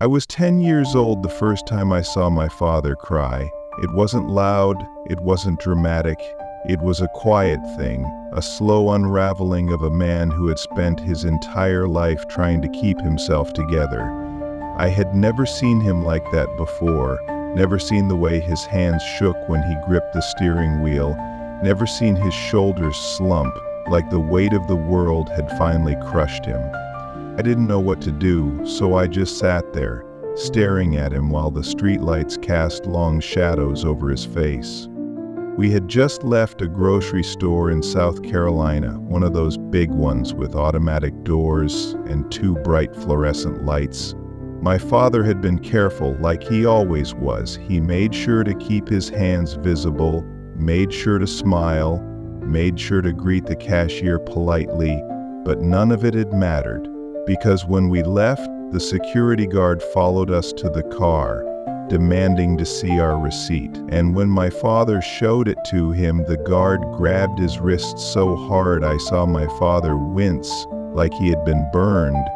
I was 10 years old the first time I saw my father cry. It wasn't loud, it wasn't dramatic. It was a quiet thing, a slow unraveling of a man who had spent his entire life trying to keep himself together. I had never seen him like that before, never seen the way his hands shook when he gripped the steering wheel, never seen his shoulders slump like the weight of the world had finally crushed him. I didn't know what to do, so I just sat there, staring at him while the streetlights cast long shadows over his face. We had just left a grocery store in South Carolina, one of those big ones with automatic doors and two bright fluorescent lights. My father had been careful, like he always was. He made sure to keep his hands visible, made sure to smile, made sure to greet the cashier politely, but none of it had mattered, because when we left, the security guard followed us to the car, demanding to see our receipt. And when my father showed it to him, the guard grabbed his wrist so hard I saw my father wince like he had been burned.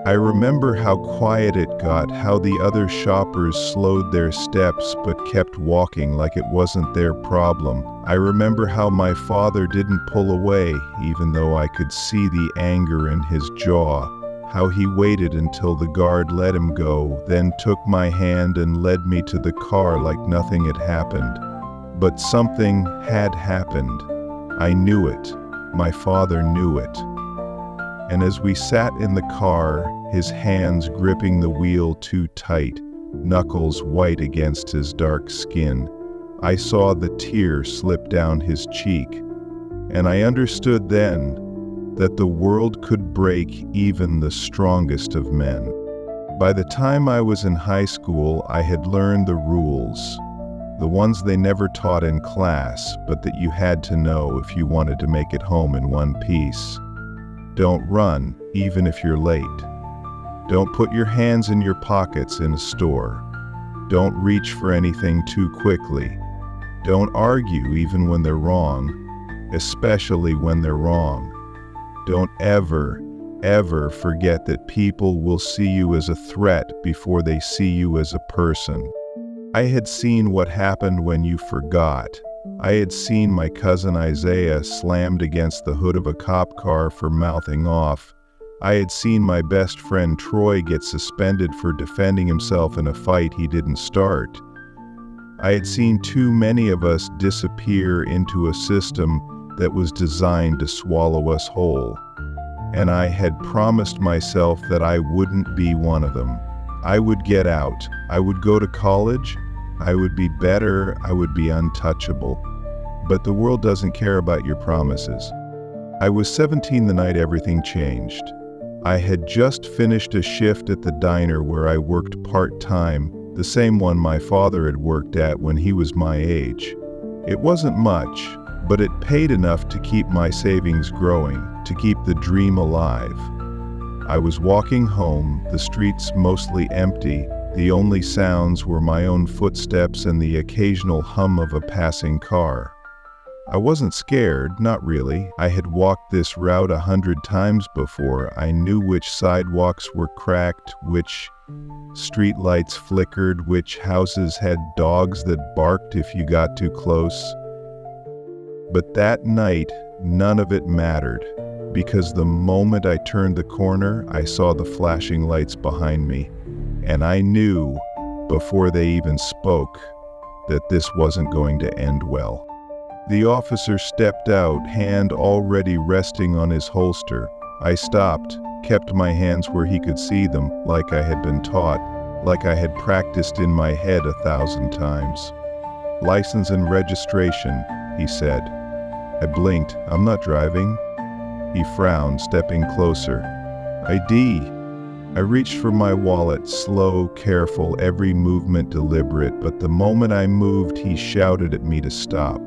I remember how quiet it got, how the other shoppers slowed their steps but kept walking like it wasn't their problem. I remember how my father didn't pull away, even though I could see the anger in his jaw. How he waited until the guard let him go, then took my hand and led me to the car like nothing had happened. But something had happened. I knew it. My father knew it. And as we sat in the car, his hands gripping the wheel too tight, knuckles white against his dark skin, I saw the tear slip down his cheek. And I understood then that the world could break even the strongest of men. By the time I was in high school, I had learned the rules, the ones they never taught in class, but that you had to know if you wanted to make it home in one piece. Don't run, even if you're late. Don't put your hands in your pockets in a store. Don't reach for anything too quickly. Don't argue even when they're wrong, especially when they're wrong. Don't ever, ever forget that people will see you as a threat before they see you as a person. I had seen what happened when you forgot. I had seen my cousin Isaiah slammed against the hood of a cop car for mouthing off. I had seen my best friend Troy get suspended for defending himself in a fight he didn't start. I had seen too many of us disappear into a system that was designed to swallow us whole. And I had promised myself that I wouldn't be one of them. I would get out. I would go to college. I would be better. I would be untouchable. But the world doesn't care about your promises. I was 17 the night everything changed. I had just finished a shift at the diner where I worked part-time, the same one my father had worked at when he was my age. It wasn't much, but it paid enough to keep my savings growing, to keep the dream alive. I was walking home, the streets mostly empty. The only sounds were my own footsteps and the occasional hum of a passing car. I wasn't scared, not really. I had walked this route 100 times before. I knew which sidewalks were cracked, which streetlights flickered, which houses had dogs that barked if you got too close. But that night, none of it mattered, because the moment I turned the corner, I saw the flashing lights behind me, and I knew, before they even spoke, that this wasn't going to end well. The officer stepped out, hand already resting on his holster. I stopped, kept my hands where he could see them, like I had been taught, like I had practiced in my head 1,000 times. "License and registration," he said. I blinked. "I'm not driving." He frowned, stepping closer. "ID." I reached for my wallet, slow, careful, every movement deliberate, but the moment I moved, he shouted at me to stop.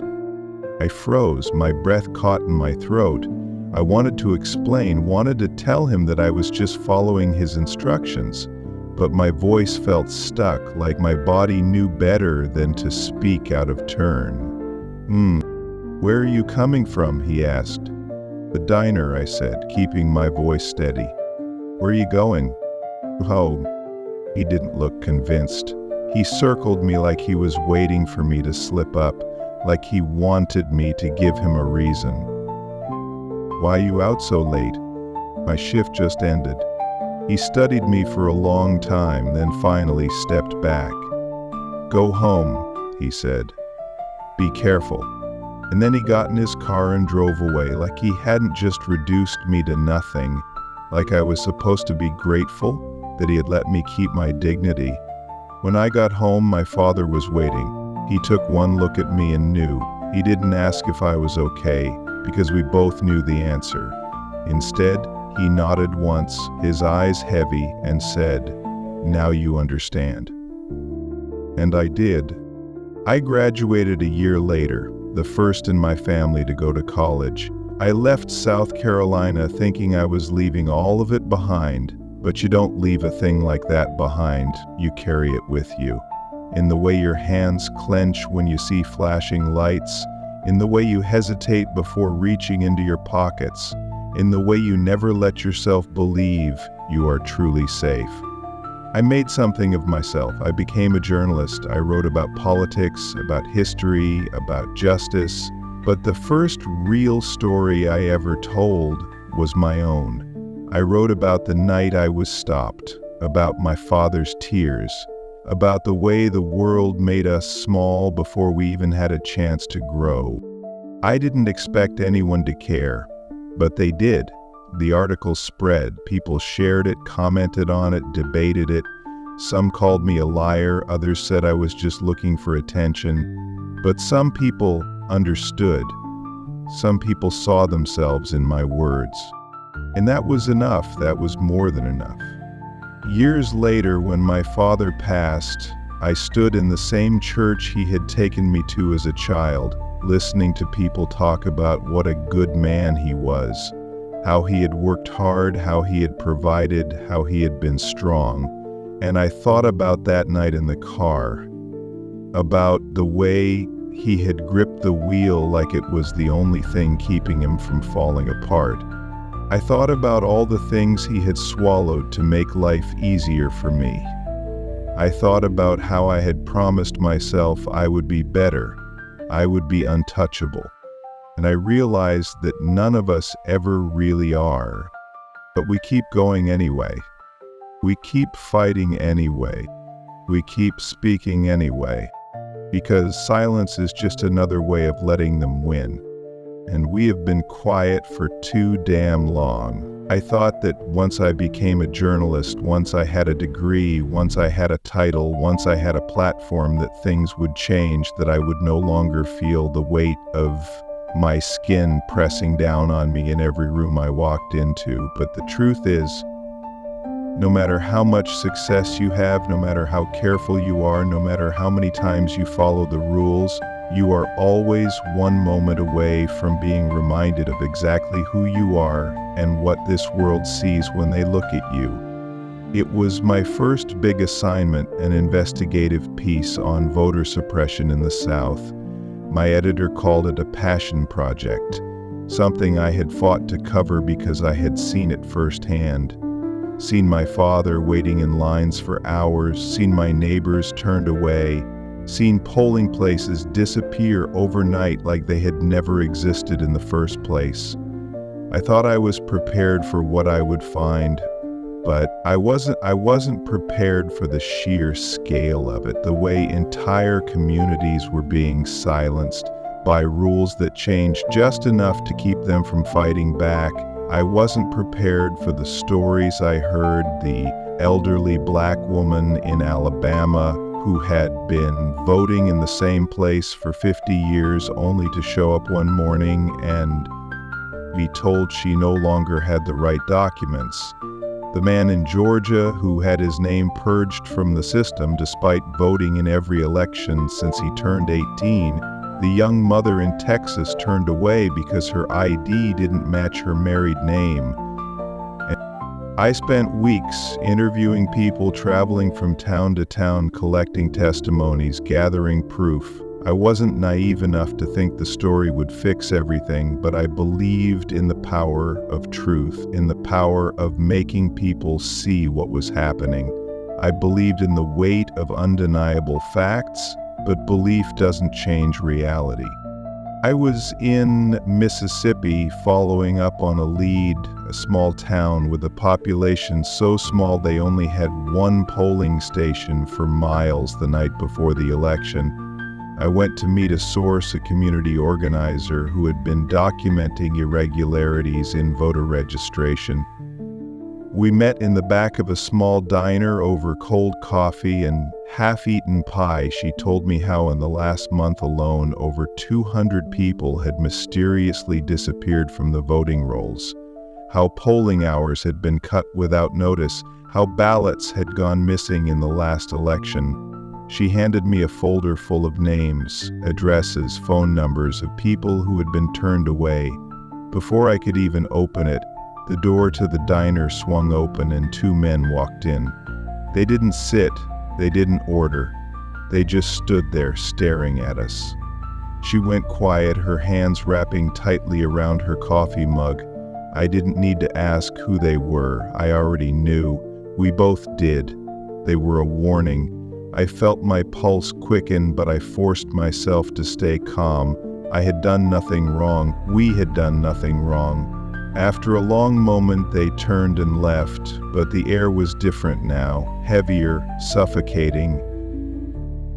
I froze, my breath caught in my throat. I wanted to explain, wanted to tell him that I was just following his instructions, but my voice felt stuck, like my body knew better than to speak out of turn. "Where are you coming from?" he asked. "The diner," I said, keeping my voice steady. "Where are you going?" "Home." He didn't look convinced. He circled me like he was waiting for me to slip up, like he wanted me to give him a reason. "Why you out so late?" "My shift just ended." He studied me for a long time, then finally stepped back. "Go home," he said. "Be careful." And then he got in his car and drove away, like he hadn't just reduced me to nothing, like I was supposed to be grateful that he had let me keep my dignity. When I got home, my father was waiting. He took one look at me and knew. He didn't ask if I was okay, because we both knew the answer. Instead, he nodded once, his eyes heavy, and said, "Now you understand." And I did. I graduated a year later, the first in my family to go to college. I left South Carolina thinking I was leaving all of it behind, but you don't leave a thing like that behind, you carry it with you. In the way your hands clench when you see flashing lights, in the way you hesitate before reaching into your pockets, in the way you never let yourself believe you are truly safe. I made something of myself. I became a journalist. I wrote about politics, about history, about justice. But the first real story I ever told was my own. I wrote about the night I was stopped, about my father's tears, about the way the world made us small before we even had a chance to grow. I didn't expect anyone to care, but they did. The article spread. People shared it, commented on it, debated it. Some called me a liar, others said I was just looking for attention. But some people understood. Some people saw themselves in my words. And that was enough. That was more than enough. Years later, when my father passed, I stood in the same church he had taken me to as a child, listening to people talk about what a good man he was, how he had worked hard, how he had provided, how he had been strong. And I thought about that night in the car, about the way he had gripped the wheel like it was the only thing keeping him from falling apart. I thought about all the things he had swallowed to make life easier for me. I thought about how I had promised myself I would be better, I would be untouchable. And I realized that none of us ever really are. But we keep going anyway. We keep fighting anyway. We keep speaking anyway. Because silence is just another way of letting them win. And we have been quiet for too damn long. I thought that once I became a journalist, once I had a degree, once I had a title, once I had a platform, that things would change, that I would no longer feel the weight of my skin pressing down on me in every room I walked into. But the truth is, no matter how much success you have, no matter how careful you are, no matter how many times you follow the rules, you are always one moment away from being reminded of exactly who you are and what this world sees when they look at you. It was my first big assignment, an investigative piece on voter suppression in the South. My editor called it a passion project, something I had fought to cover because I had seen it firsthand. Seen my father waiting in lines for hours, seen my neighbors turned away, seen polling places disappear overnight like they had never existed in the first place. I thought I was prepared for what I would find, but I wasn't prepared for the sheer scale of it, the way entire communities were being silenced by rules that changed just enough to keep them from fighting back. I wasn't prepared for the stories I heard, the elderly black woman in Alabama who had been voting in the same place for 50 years only to show up one morning and be told she no longer had the right documents. The man in Georgia who had his name purged from the system despite voting in every election since he turned 18. The young mother in Texas turned away because her ID didn't match her married name. And I spent weeks interviewing people, traveling from town to town, collecting testimonies, gathering proof. I wasn't naive enough to think the story would fix everything, but I believed in the power of truth, in the power of making people see what was happening. I believed in the weight of undeniable facts, but belief doesn't change reality. I was in Mississippi following up on a lead, a small town with a population so small they only had one polling station for miles the night before the election. I went to meet a source, a community organizer who had been documenting irregularities in voter registration. We met in the back of a small diner over cold coffee and half-eaten pie. She told me how in the last month alone, over 200 people had mysteriously disappeared from the voting rolls, how polling hours had been cut without notice, how ballots had gone missing in the last election. She handed me a folder full of names, addresses, phone numbers of people who had been turned away. Before I could even open it, the door to the diner swung open and two men walked in. They didn't sit, they didn't order. They just stood there staring at us. She went quiet, her hands wrapping tightly around her coffee mug. I didn't need to ask who they were. I already knew. We both did. They were a warning. I felt my pulse quicken, but I forced myself to stay calm. I had done nothing wrong. We had done nothing wrong. After a long moment, they turned and left, but the air was different now, heavier, suffocating.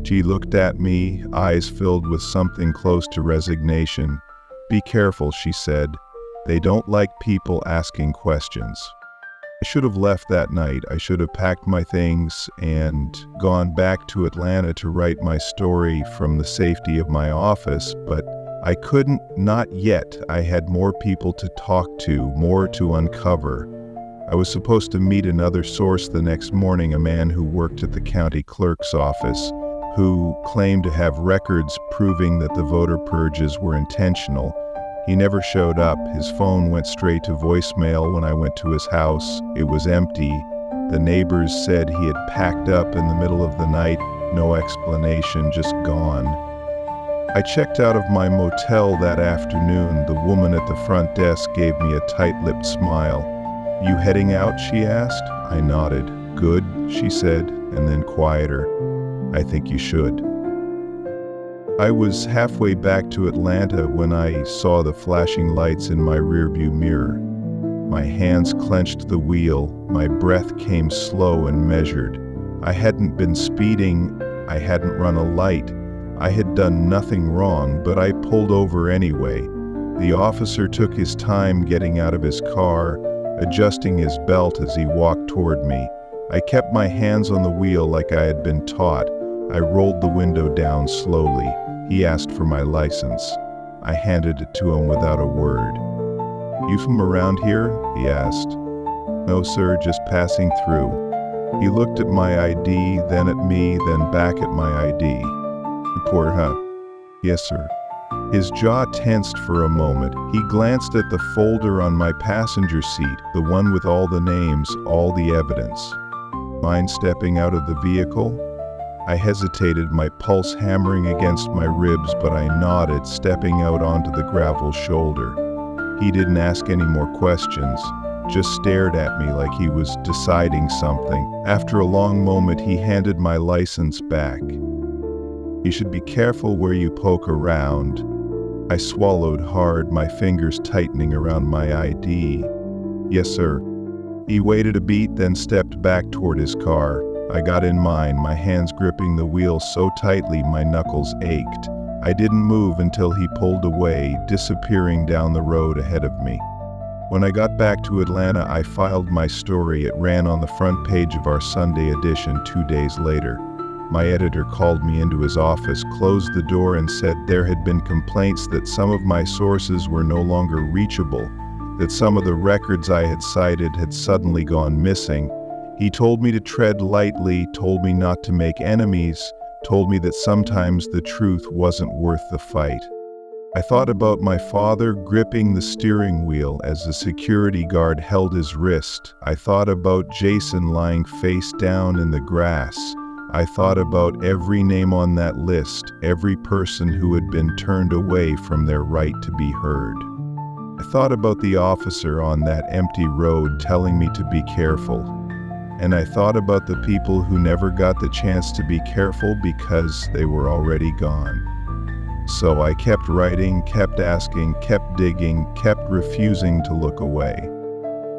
She looked at me, eyes filled with something close to resignation. "Be careful," she said. "They don't like people asking questions." I should have left that night. I should have packed my things and gone back to Atlanta to write my story from the safety of my office, but I couldn't, not yet. I had more people to talk to, more to uncover. I was supposed to meet another source the next morning, a man who worked at the county clerk's office, who claimed to have records proving that the voter purges were intentional. He never showed up. His phone went straight to voicemail when I went to his house. It was empty. The neighbors said he had packed up in the middle of the night. No explanation, just gone. I checked out of my motel that afternoon. The woman at the front desk gave me a tight-lipped smile. "You heading out?" she asked. I nodded. "Good," she said, and then quieter. "I think you should." I was halfway back to Atlanta when I saw the flashing lights in my rearview mirror. My hands clenched the wheel. My breath came slow and measured. I hadn't been speeding. I hadn't run a light. I had done nothing wrong, but I pulled over anyway. The officer took his time getting out of his car, adjusting his belt as he walked toward me. I kept my hands on the wheel like I had been taught. I rolled the window down slowly. He asked for my license. I handed it to him without a word. "You from around here?" he asked. "No, sir, just passing through." He looked at my ID, then at me, then back at my ID. "Report, huh?" "Yes, sir." His jaw tensed for a moment. He glanced at the folder on my passenger seat, the one with all the names, all the evidence. "Mind stepping out of the vehicle?" I hesitated, my pulse hammering against my ribs, but I nodded, stepping out onto the gravel shoulder. He didn't ask any more questions, just stared at me like he was deciding something. After a long moment, he handed my license back. "You should be careful where you poke around." I swallowed hard, my fingers tightening around my ID. "Yes, sir." He waited a beat, then stepped back toward his car. I got in mine, my hands gripping the wheel so tightly my knuckles ached. I didn't move until he pulled away, disappearing down the road ahead of me. When I got back to Atlanta, I filed my story. It ran on the front page of our Sunday edition 2 days later. My editor called me into his office, closed the door, and said there had been complaints that some of my sources were no longer reachable, that some of the records I had cited had suddenly gone missing. He told me to tread lightly, told me not to make enemies, told me that sometimes the truth wasn't worth the fight. I thought about my father gripping the steering wheel as the security guard held his wrist. I thought about Jason lying face down in the grass. I thought about every name on that list, every person who had been turned away from their right to be heard. I thought about the officer on that empty road telling me to be careful. And I thought about the people who never got the chance to be careful because they were already gone. So I kept writing, kept asking, kept digging, kept refusing to look away.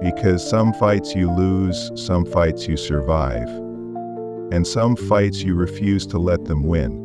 Because some fights you lose, some fights you survive. And some fights you refuse to let them win.